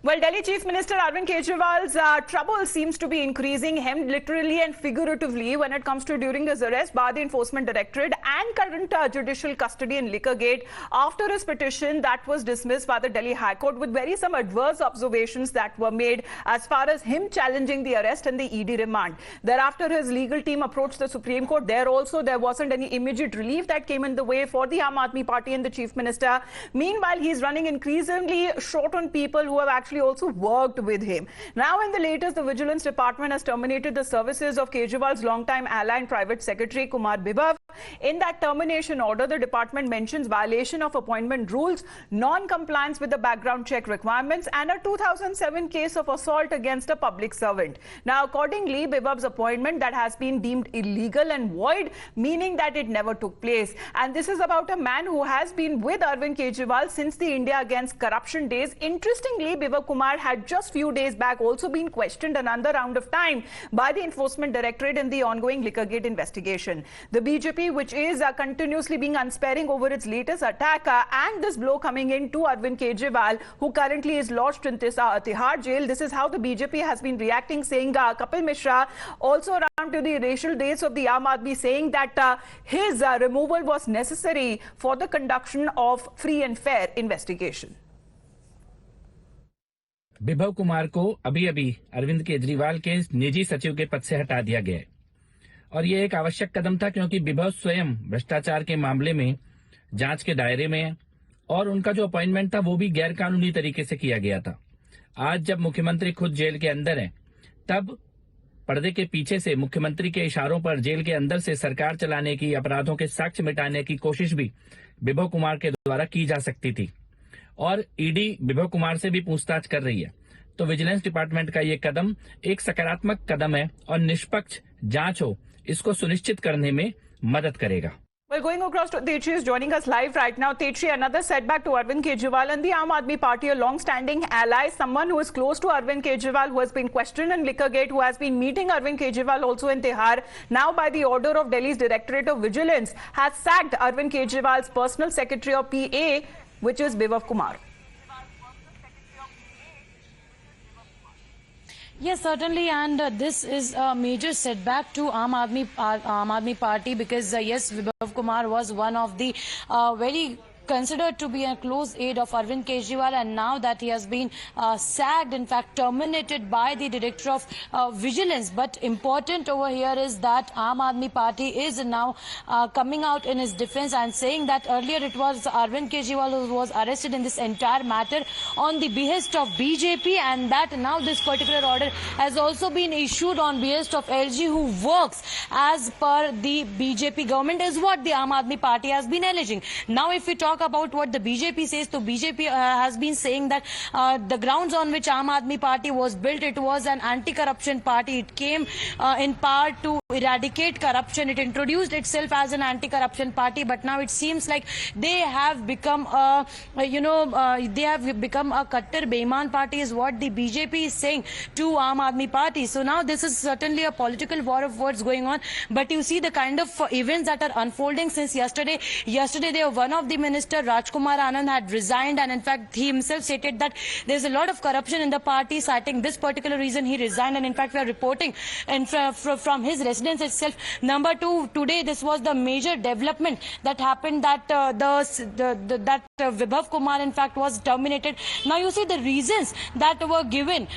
Well, Delhi Chief Minister Arvind Kejriwal's trouble seems to be increasing, him literally and figuratively, when it comes to during his arrest by the Enforcement Directorate and current judicial custody in Liquorgate after his petition that was dismissed by the Delhi High Court with some adverse observations that were made as far as him challenging the arrest and the ED remand. Thereafter, his legal team approached the Supreme Court. There wasn't any immediate relief that came in the way for the Aam Aadmi Party and the Chief Minister. Meanwhile, he's running increasingly short on people who have actually also worked with him. Now, in the latest, the Vigilance Department has terminated the services of Kejriwal's longtime ally and private secretary, Kumar Bibhav. In that termination order, the department mentions violation of appointment rules, non-compliance with the background check requirements, and a 2007 case of assault against a public servant. Now, accordingly, Bibhav's appointment that has been deemed illegal and void, meaning that it never took place. And this is about a man who has been with Arvind Kejriwal since the India Against Corruption days. Interestingly, Bibhav Kumar had just few days back also been questioned another round of time by the Enforcement Directorate in the ongoing Liquorgate investigation. The BJP, which is continuously being unsparing over its latest attack and this blow coming in to Arvind Kejriwal, who currently is lodged in Tihar jail. This is how the BJP has been reacting, saying Kapil Mishra also around to the racial days of the Aam Aadmi, saying that his removal was necessary for the conduction of free and fair investigation. Bibhav Kumar को अभी अरविंद केजरीवाल के निजी सचिव के पद से हटा दिया गया है और ये एक आवश्यक कदम था, क्योंकि बिभव स्वयं भ्रष्टाचार के मामले में जांच के दायरे में है और उनका जो अपॉइंटमेंट था वो भी गैर कानूनी तरीके से किया गया था। आज जब मुख्यमंत्री खुद जेल के अंदर है, तब पर्दे के पीछे से मुख्यमंत्री के इशारों पर जेल के अंदर से सरकार चलाने की, अपराधों के साक्ष्य मिटाने की कोशिश भी बिभव कुमार के द्वारा की जा सकती थी और ईडी बिभव कुमार से भी पूछताछ कर रही है। तो विजिलेंस डिपार्टमेंट का ये कदम एक सकारात्मक कदम है और निष्पक्ष जांच हो, इसको सुनिश्चित करने में मदद करेगा। Well, going across to Techri is joining us live right now. Techri, another setback to Arvind Kejriwal and the Aam Aadmi Party, a long-standing ally, someone who is close to Arvind Kejriwal, who has been questioned in Liquorgate, who has been meeting Arvind Kejriwal also in Tihar. Now, by the order of Delhi's Directorate of Vigilance, has sacked Arvind Kejriwal's personal secretary or PA, which is Bibhav Kumar. Yes, certainly, and this is a major setback to Aam Aadmi Party because yes, Bibhav Kumar was one of the very considered to be a close aide of Arvind Kejriwal, and now that he has been sacked, in fact terminated by the Director of Vigilance. But important over here is that Aam Aadmi Party is now coming out in his defense and saying that earlier it was Arvind Kejriwal who was arrested in this entire matter on the behest of BJP, and that now this particular order has also been issued on behest of LG, who works as per the BJP government, is what the Aam Aadmi Party has been alleging. Now if we talk about what the BJP says, so BJP has been saying that the grounds on which Aam Aadmi Party was built, it was an anti-corruption party. It came in part to eradicate corruption. It introduced itself as an anti-corruption party, but now it seems like they have become a Kattar Beiman party, is what the BJP is saying to Aam Aadmi Party. So now this is certainly a political war of words going on, but you see the kind of events that are unfolding since yesterday. Yesterday, one of the ministers, Rajkumar Anand, had resigned, and in fact he himself stated that there's a lot of corruption in the party. Citing this particular reason, he resigned, and in fact we are reporting from his residence itself. Number two, today this was the major development that happened, that Bibhav Kumar in fact was terminated. Now you see the reasons that were given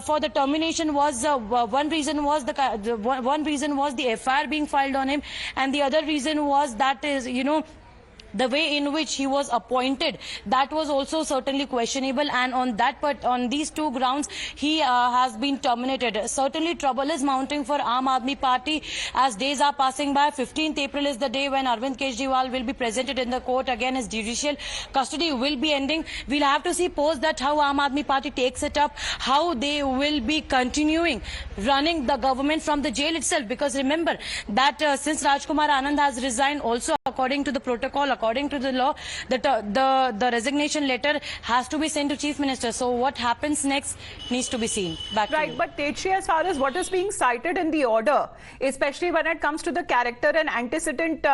for the termination was one reason was the FIR being filed on him, and the other reason was that is the way in which he was appointed, that was also certainly questionable, and on these two grounds he has been terminated. Certainly trouble is mounting for Aam Aadmi Party as days are passing by. 15th April is the day when Arvind Kejriwal will be presented in the court. Again, his judicial custody will be ending. We'll have to see post that how Aam Aadmi Party takes it up, how they will be continuing running the government from the jail itself, because remember that since Rajkumar Anand has resigned, also according to the protocol, according to the law, the resignation letter has to be sent to Chief Minister. So what happens next needs to be seen. Back to you. But Techri, as far as what is being cited in the order, especially when it comes to the character and antecedent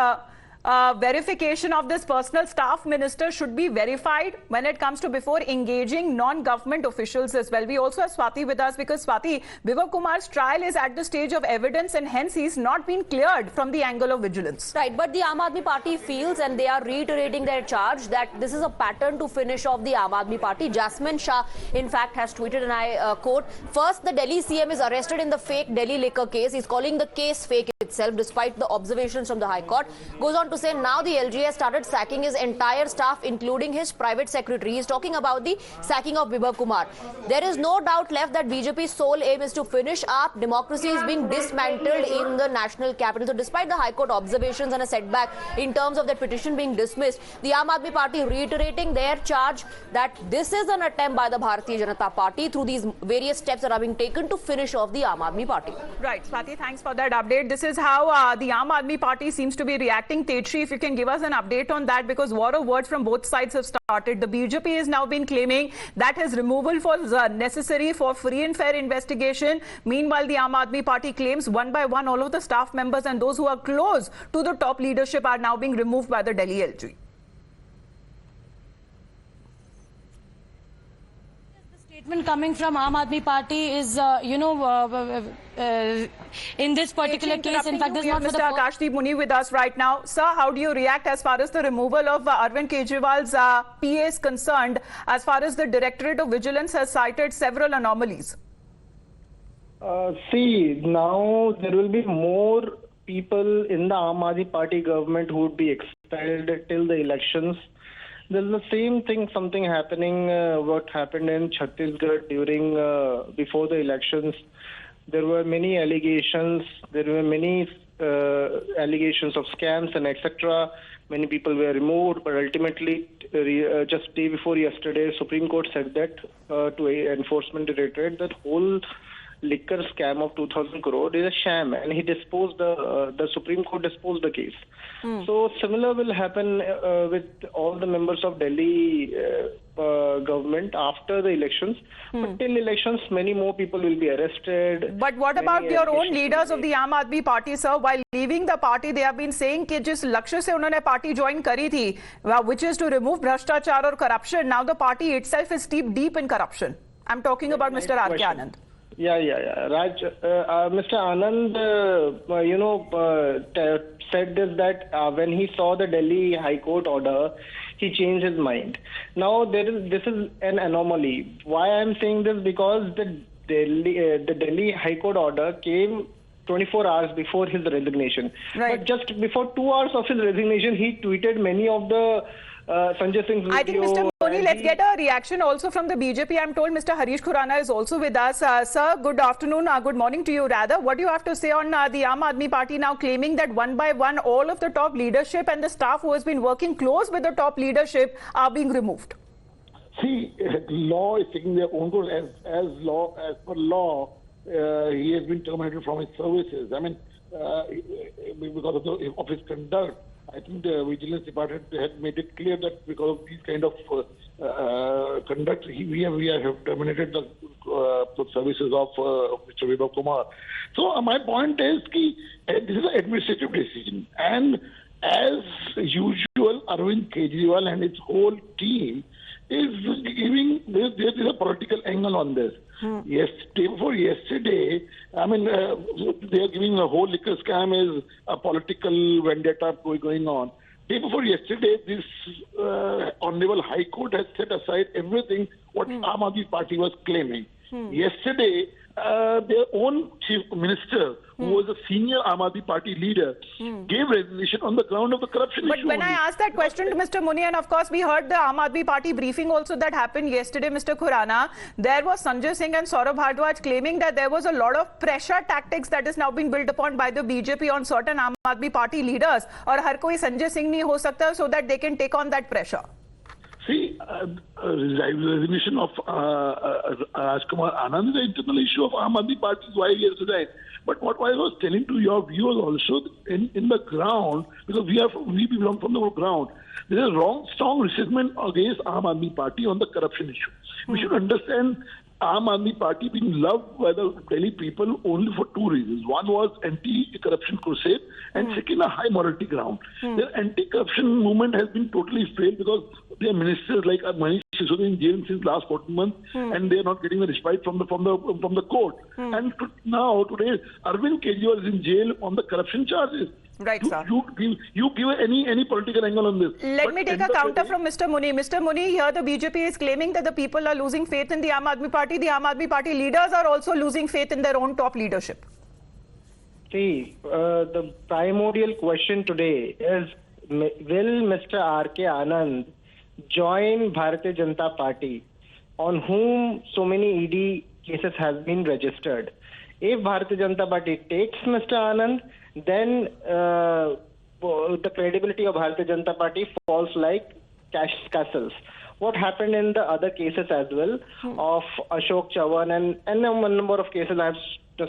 verification of this personal staff minister should be verified when it comes to before engaging non-government officials as well. We also have Swati with us because Swati, Bibhav Kumar's trial is at the stage of evidence and hence he's not been cleared from the angle of vigilance. Right, but the Aam Aadmi Party feels, and they are reiterating their charge, that this is a pattern to finish off the Aam Aadmi Party. Jasmine Shah, in fact, has tweeted, and I quote, "First, the Delhi CM is arrested in the fake Delhi liquor case. He's calling the case fake itself, despite the observations from the High Court. Goes on to say, now the LG has started sacking his entire staff, including his private secretary. He's talking about the sacking of Bibhav Kumar. There is no doubt left that BJP's sole aim is to finish up. Democracy is being dismantled in the national capital." So despite the High Court observations and a setback in terms of that petition being dismissed, the Aam Aadmi Party reiterating their charge that this is an attempt by the Bharatiya Janata Party through these various steps that are being taken to finish off the Aam Aadmi Party. Right, Swati, thanks for that update. This is how the Aam Aadmi Party seems to be reacting. Tetri, if you can give us an update on that, because war of words from both sides have started. The BJP has now been claiming that his removal was necessary for free and fair investigation. Meanwhile, the Aam Aadmi Party claims one by one all of the staff members and those who are close to the top leadership are now being removed by the Delhi LG. Statement coming from Aam Aadmi Party is, in this particular case, in fact, this is not for the Mr. Akashdeep Muni with us right now. Sir, how do you react as far as the removal of Arvind Kejriwal's PA is concerned, as far as the Directorate of Vigilance has cited several anomalies? See, now there will be more people in the Aam Aadmi Party government who would be expelled till the elections. There's the same thing, something happening, what happened in Chhattisgarh during, before the elections. There were many allegations, allegations of scams and etc. Many people were removed, but ultimately, just day before yesterday, Supreme Court said that to Enforcement Directorate that whole liquor scam of 2,000 crore is a sham, and he disposed the Supreme Court disposed the case. So similar will happen with all the members of Delhi government after the elections. But till elections, many more people will be arrested. But what about your own leaders of the Aam Aadmi Party, sir? While leaving the party, they have been saying कि जिस लक्ष्य से उन्होंने party join करी थी, which is to remove भ्रष्टाचार और corruption. Now the party itself is deep in corruption. I'm talking about Mr. R.K. Anand. Yeah. Raj, Mr. Anand, said this that when he saw the Delhi High Court order, he changed his mind. Now this is an anomaly. Why I'm saying this? Because the Delhi High Court order came 24 hours before his resignation. Right. But just before 2 hours of his resignation, he tweeted many of the Sanjay Singh's video. I think, Mr. Moni, let's get a reaction also from the BJP. I'm told Mr. Harish Khurana is also with us. Sir, good afternoon, good morning to you rather. What do you have to say on the Aam Aadmi Party now claiming that one by one all of the top leadership and the staff who has been working close with the top leadership are being removed? See, the law is taking their own course. As per law, he has been terminated from his services. I mean, because of his conduct. I think the Vigilance Department had made it clear that because of these kind of conduct, we have terminated the services of Mr. Bibhav Kumar. So my point is that this is an administrative decision. And as usual, Arvind Kejriwal and his whole team is giving, there is a political angle on this. Yesterday, I mean, they are giving the whole liquor scam is a political vendetta going on. Day before yesterday, this Honorable High Court has set aside everything what Aam Aadmi Party was claiming. Yesterday, their own Chief Minister, who was a senior Aam Aadmi Party leader, gave resignation on the ground of the corruption issue. But when I asked that question to Mr. Muni, and of course we heard the Aam Aadmi Party briefing also that happened yesterday, Mr. Khurana, there was Sanjay Singh and Saurabh Bhardwaj claiming that there was a lot of pressure tactics that is now being built upon by the BJP on certain Aam Aadmi Party leaders, or har koi Sanjay Singh nahi ho sakta, so that they can take on that pressure. See, resignation of Rajkumar Anand is an internal issue of Aam Aadmi Party, why he has resigned. But what I was telling to your viewers also, in the ground, because we belong from the ground, there is a strong resentment against Aam Aadmi Party on the corruption issue. We should understand Aam Aadmi Party being loved by the Delhi people only for two reasons. One was anti-corruption crusade, and second, a high morality ground. Their anti-corruption movement has been totally failed because their ministers like Manish Sisodya in jail since last 14 months, and they are not getting the respite from the court. And now today, Arvind Kejriwal is in jail on the corruption charges. Right, sir. You give any political angle on this. Let me take a counter from Mr. Muni. Mr. Muni, here the BJP is claiming that the people are losing faith in the Aam Aadmi Party. The Aam Aadmi Party leaders are also losing faith in their own top leadership. See, the primordial question today is, will Mr. R.K. Anand join Bharatiya Janata Party, on whom so many ED cases have been registered? If Bharatiya Janata Party takes Mr. Anand, then the credibility of Bharatiya Janata Party falls like cash castles. What happened in the other cases as well of Ashok Chavan and a number of cases I have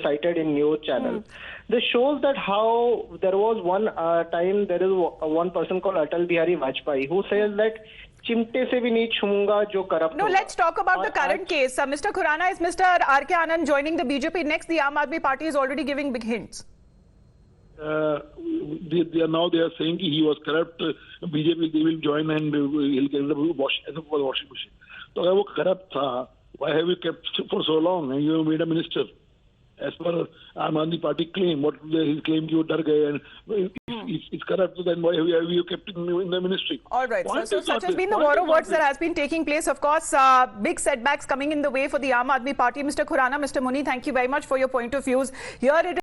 cited in news channel. This shows that how there was one time there is one person called Atal Bihari Vajpayee who says that chimte se bhi nahi chhunga jo corrupt. No, let's talk about the current case. Mr. Khurana, is Mr. R.K. Anand joining the BJP next? The Aam Aadmi Party is already giving big hints. They are saying he was corrupt. BJP they will join and he'll get the washing machine. So अगर वो corrupt था, why have you kept for so long? And you made a minister. As per Aam Aadmi Party claim, what he claimed you डर गए and it's corrupt. Then why have you kept him in the ministry? All right. So such has been the war of words that has been taking place. Of course, big setbacks coming in the way for the Aam Aadmi Party. Mr. Khurana, Mr. Muni, thank you very much for your point of views. Here it is.